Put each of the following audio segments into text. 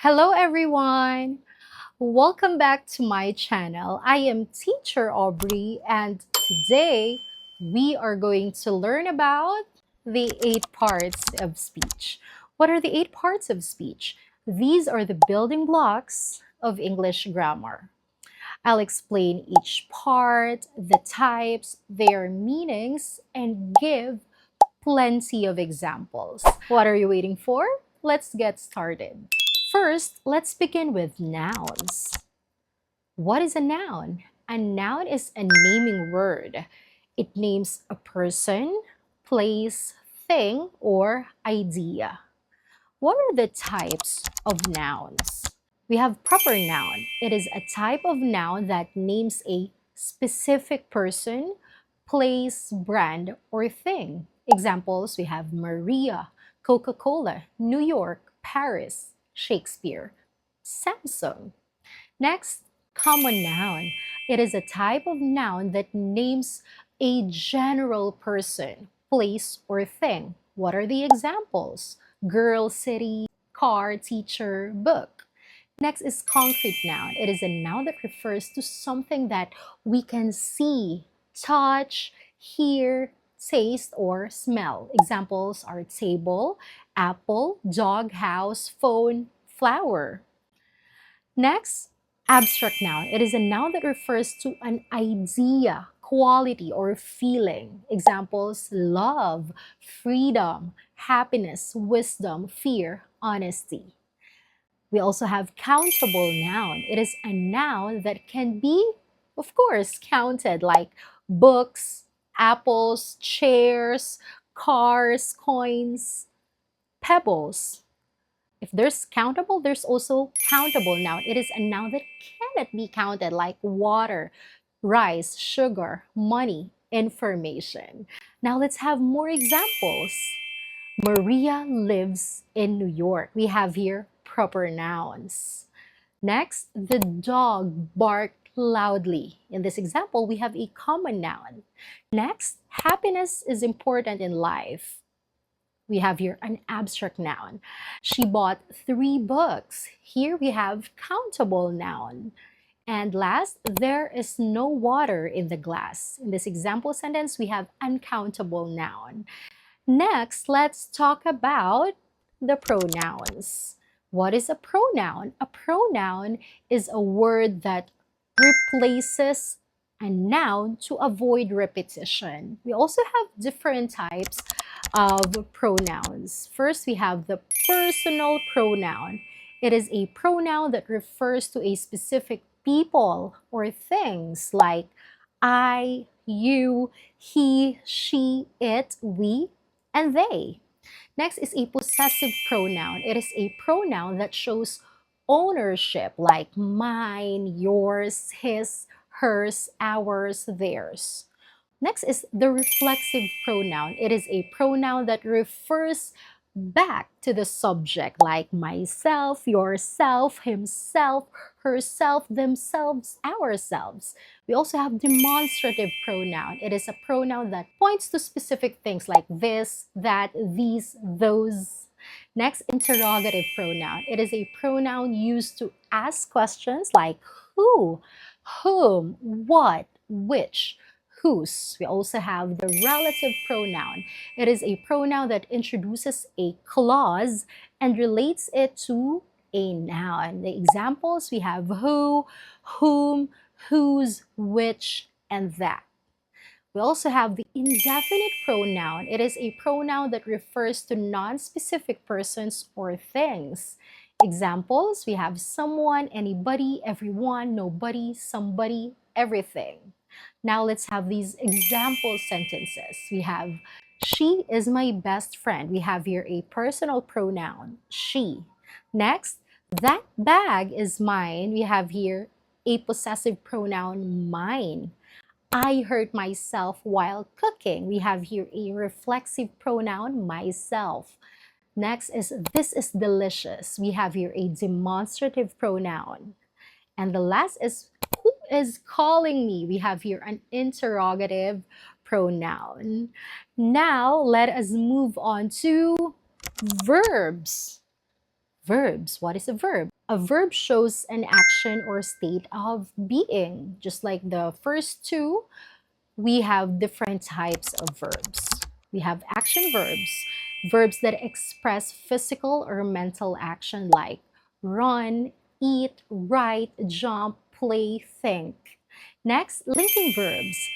Hello everyone! Welcome back to my channel. I am teacher Aubrey and today we are going to learn about the 8 parts of speech. What are the 8 parts of speech? These are the building blocks of English grammar. I'll explain each part, the types, their meanings, and give plenty of examples. What are you waiting for? Let's get started. First, let's begin with nouns. What is a noun? A noun is a naming word. It names a person, place, thing, or idea. What are the types of nouns? We have proper noun. It is a type of noun that names a specific person, place, brand, or thing. Examples, we have Maria, Coca-Cola, New York, Paris, Shakespeare, Samsung. Next, common noun. It is a type of noun that names a general person, place, or thing. What are the examples? Girl, city, car, teacher, book. Next is concrete noun. It is a noun that refers to something that we can see, touch, hear, taste, or smell. Examples are table, apple, dog, house, phone, flower. Next, abstract noun. It is a noun that refers to an idea, quality, or feeling. Examples, love, freedom, happiness, wisdom, fear, honesty. We also have countable noun. It is a noun that can be, of course, counted, like books, apples, chairs, cars, coins, pebbles. If there's countable, there's also countable noun. It is a noun that cannot be counted, like water, rice, sugar, money, information. Now let's have more examples. Maria lives in New York. We have here proper nouns. Next, the dog barked loudly. In this example, we have a common noun. Next, happiness is important in life. We have here an abstract noun. She bought 3 books. Here we have countable noun. And last, there is no water in the glass. In this example sentence, we have uncountable noun. Next, let's talk about the pronouns. What is a pronoun? A pronoun is a word that replaces a noun to avoid repetition. We also have different types of pronouns. First, we have the personal pronoun. It is a pronoun that refers to a specific people or things like I, you, he, she, it, we, and they. Next is a possessive pronoun. It is a pronoun that shows ownership like mine, yours, his, hers, ours, theirs. Next is the reflexive pronoun. It is a pronoun that refers back to the subject like myself, yourself, himself, herself, themselves, ourselves. We also have demonstrative pronoun. It is a pronoun that points to specific things like this, that, these, those. Next, interrogative pronoun. It is a pronoun used to ask questions like who, whom, what, which, whose. We also have the relative pronoun. It is a pronoun that introduces a clause and relates it to a noun. The examples, we have who, whom, whose, which, and that. We also have the indefinite pronoun. It is a pronoun that refers to non-specific persons or things. Examples, we have someone, anybody, everyone, nobody, somebody, everything. Now let's have these example sentences. We have, she is my best friend. We have here a personal pronoun, she. Next, that bag is mine. We have here a possessive pronoun, mine. I hurt myself while cooking. We have here a reflexive pronoun, myself. Next is, this is delicious. We have here a demonstrative pronoun. And the last is, who is calling me? We have here an interrogative pronoun. Now, let us move on to verbs. Verbs. What is a verb? A verb shows an action or state of being. Just like the first two, we have different types of verbs. We have action verbs, verbs that express physical or mental action like run, eat, write, jump, play, think. Next, linking verbs.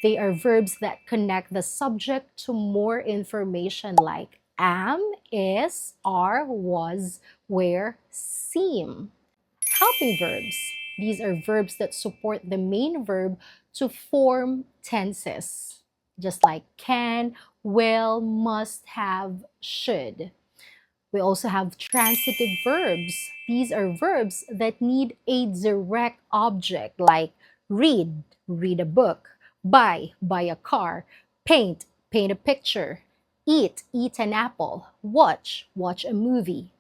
They are verbs that connect the subject to more information like am, is, are, was, were, seem. Helping verbs. These are verbs that support the main verb to form tenses, just like can, will, must, have, should. We also have transitive verbs. These are verbs that need a direct object like read, read a book, buy a car, paint a picture, eat an apple, watch a movie.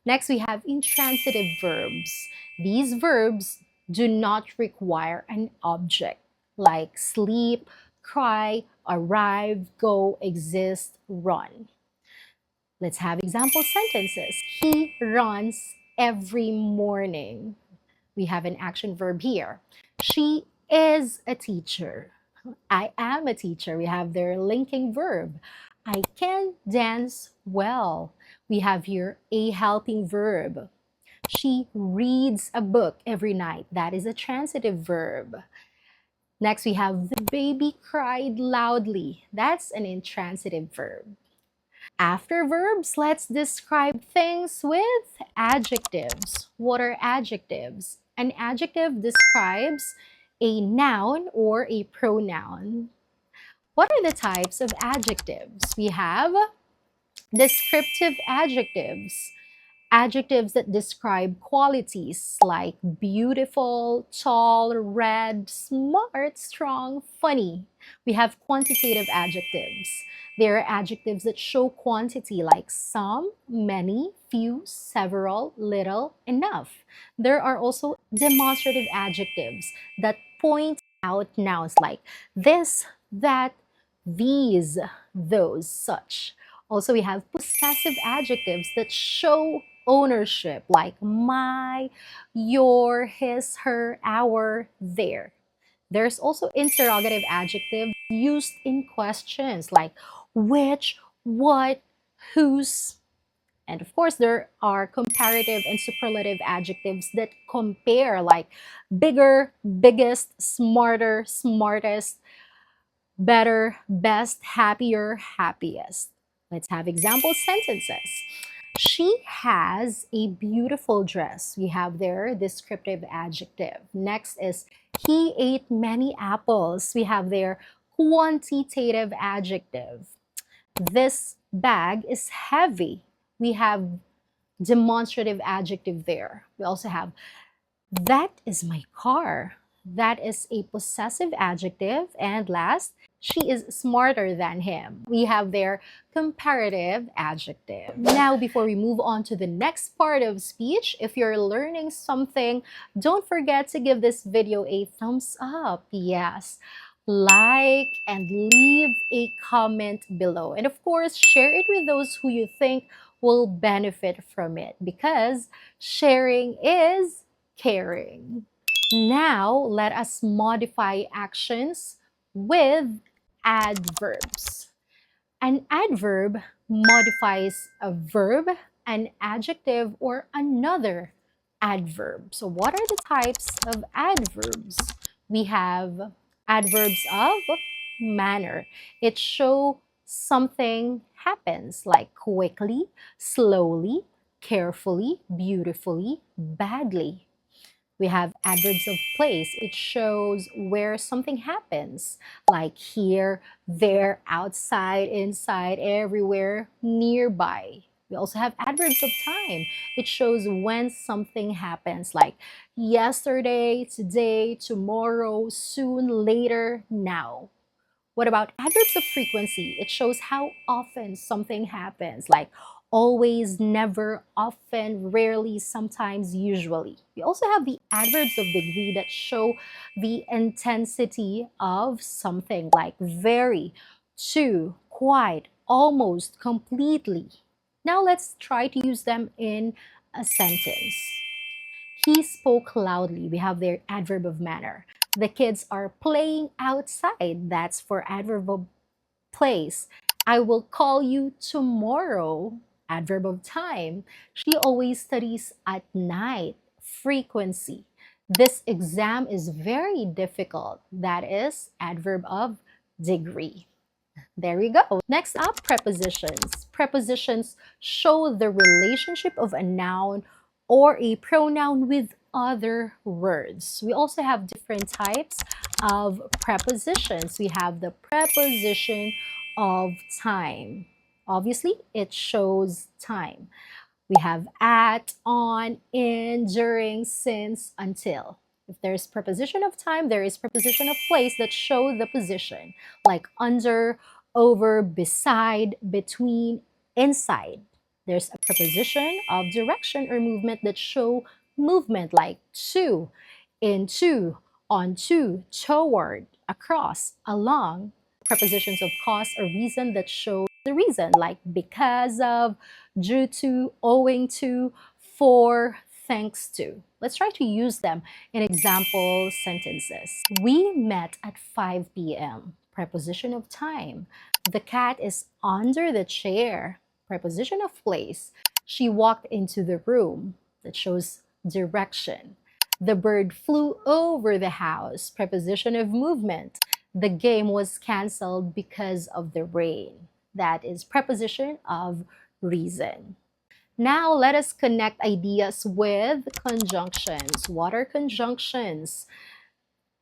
Next, we have intransitive verbs. These verbs do not require an object like sleep, cry, arrive, go, exist, run. Let's have example sentences. He runs every morning. We have an action verb here. She is a teacher. I am a teacher. We have their linking verb. I can dance well. We have here a helping verb. She reads a book every night. That is a transitive verb. Next, we have the baby cried loudly. That's an intransitive verb. After verbs, let's describe things with adjectives. What are adjectives? An adjective describes a noun or a pronoun. What are the types of adjectives? We have descriptive adjectives. Adjectives that describe qualities like beautiful, tall, red, smart, strong, funny. We have quantitative adjectives. They are adjectives that show quantity like some, many, few, several, little, enough. There are also demonstrative adjectives that point out nouns like this, that, these, those, such. Also, we have possessive adjectives that show ownership like my, your, his, her, our, their. There's also interrogative adjectives used in questions like which, what, whose. And of course, there are comparative and superlative adjectives that compare like bigger, biggest, smarter, smartest, better, best, happier, happiest. Let's have example sentences. She has a beautiful dress. We have their descriptive adjective. Next is he ate many apples. We have their quantitative adjective. This bag is heavy. We have demonstrative adjective there. We also have that is my car. That is a possessive adjective. And last, she is smarter than him. We have their comparative adjective. Now, before we move on to the next part of speech, if you're learning something, don't forget to give this video a thumbs up. Yes. Like and leave a comment below. And of course, share it with those who you think will benefit from it because sharing is caring. Now, let us modify actions with adverbs. An adverb modifies a verb, an adjective, or another adverb. So what are the types of adverbs? We have adverbs of manner. It shows something happens like quickly, slowly, carefully, beautifully, badly. We have adverbs of place. It shows where something happens, like here, there, outside, inside, everywhere, nearby. We also have adverbs of time. It shows when something happens, like yesterday, today, tomorrow, soon, later, now. What about adverbs of frequency? It shows how often something happens, like always, never, often, rarely, sometimes, usually. We also have the adverbs of degree that show the intensity of something, like very, to, quite, almost, completely. Now let's try to use them in a sentence. He spoke loudly. We have their adverb of manner. The kids are playing outside. That's for adverb of place. I will call you tomorrow. Adverb of time. She always studies at night. Frequency. This exam is very difficult. That is adverb of degree. There we go. Next up, prepositions. Prepositions show the relationship of a noun or a pronoun with other words. We also have different types of prepositions. We have the preposition of time. Obviously, it shows time. We have at, on, in, during, since, until. If there's preposition of time, there is preposition of place that show the position, like under, over, beside, between, inside. There's a preposition of direction or movement that show movement, like to, into, onto, toward, across, along. Prepositions of cause or reason that show the reason, like because of, due to, owing to, for, thanks to. Let's try to use them in example sentences. We met at 5 p.m. Preposition of time. The cat is under the chair. Preposition of place. She walked into the room. That shows direction. The bird flew over the house. Preposition of movement. The game was canceled because of the rain. That is preposition of reason. Now let us connect ideas with conjunctions. What are conjunctions?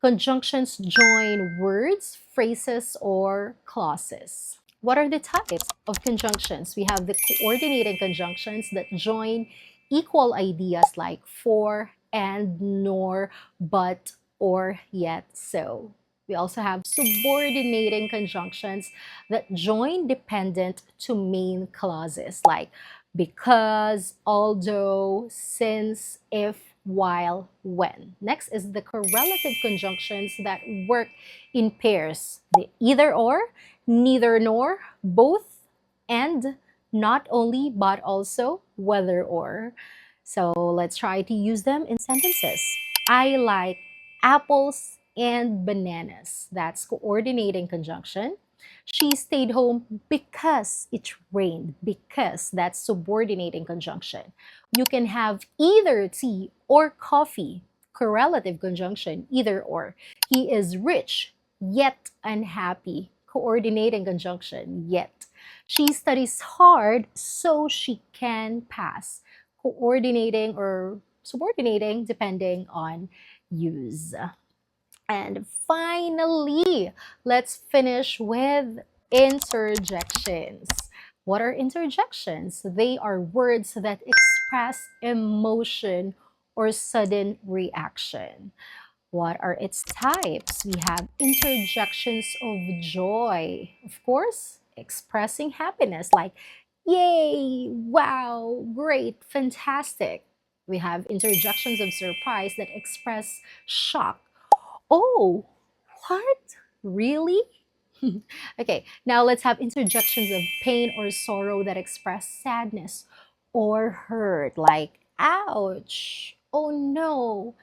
Conjunctions join words, phrases, or clauses. What are the types of conjunctions? We have the coordinating conjunctions that join equal ideas like for, and, nor, but, or, yet, so. We also have subordinating conjunctions that join dependent to main clauses like because, although, since, if, while, when. Next is the correlative conjunctions that work in pairs. The either or, neither nor, both, and, not only, but also, whether or. So let's try to use them in sentences. I like apples and bananas. That's coordinating conjunction. She stayed home because it rained. Because, that's subordinating conjunction. You can have either tea or coffee. Correlative conjunction, either or. He is rich, yet unhappy. Coordinating conjunction, yet. She studies hard so she can pass. Coordinating or subordinating depending on use. And finally, let's finish with interjections. What are interjections? They are words that express emotion or sudden reaction. What are its types? We have interjections of joy. Of course, expressing happiness like, yay, wow, great, fantastic. We have interjections of surprise that express shock. Oh, what? Really? Okay, now let's have interjections of pain or sorrow that express sadness or hurt, like, ouch, oh no,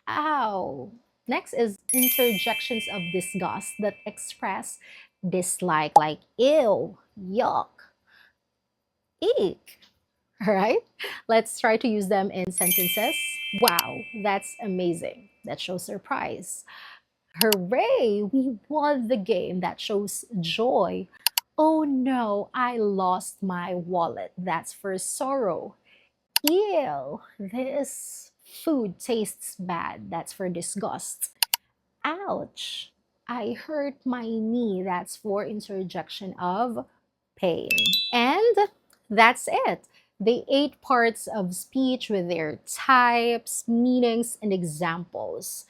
ow. Next is interjections of disgust that express dislike, like, ew, yuck, eek. All right, let's try to use them in sentences. Wow, that's amazing. That shows surprise. Hooray, we won the game. That shows joy. Oh no, I lost my wallet. That's for sorrow. Ew, this food tastes bad. That's for disgust. Ouch, I hurt my knee. That's for interjection of pain. And that's it. The 8 parts of speech with their types, meanings, and examples.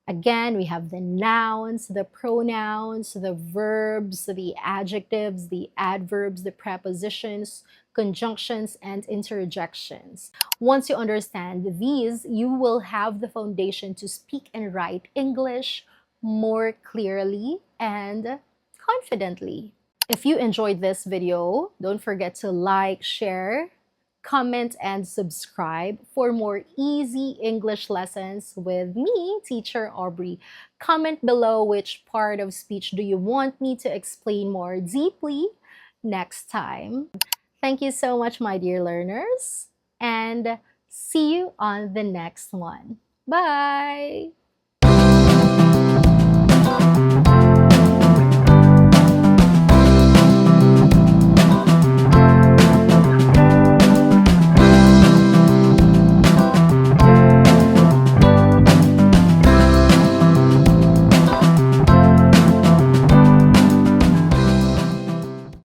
Again, we have the nouns, the pronouns, the verbs, the adjectives, the adverbs, the prepositions, conjunctions, and interjections. Once you understand these, you will have the foundation to speak and write English more clearly and confidently. If you enjoyed this video, don't forget to like, share, comment, and subscribe for more easy English lessons with me, Teacher Aubrey. Comment below which part of speech do you want me to explain more deeply next time. Thank you so much, my dear learners, and see you on the next one. Bye!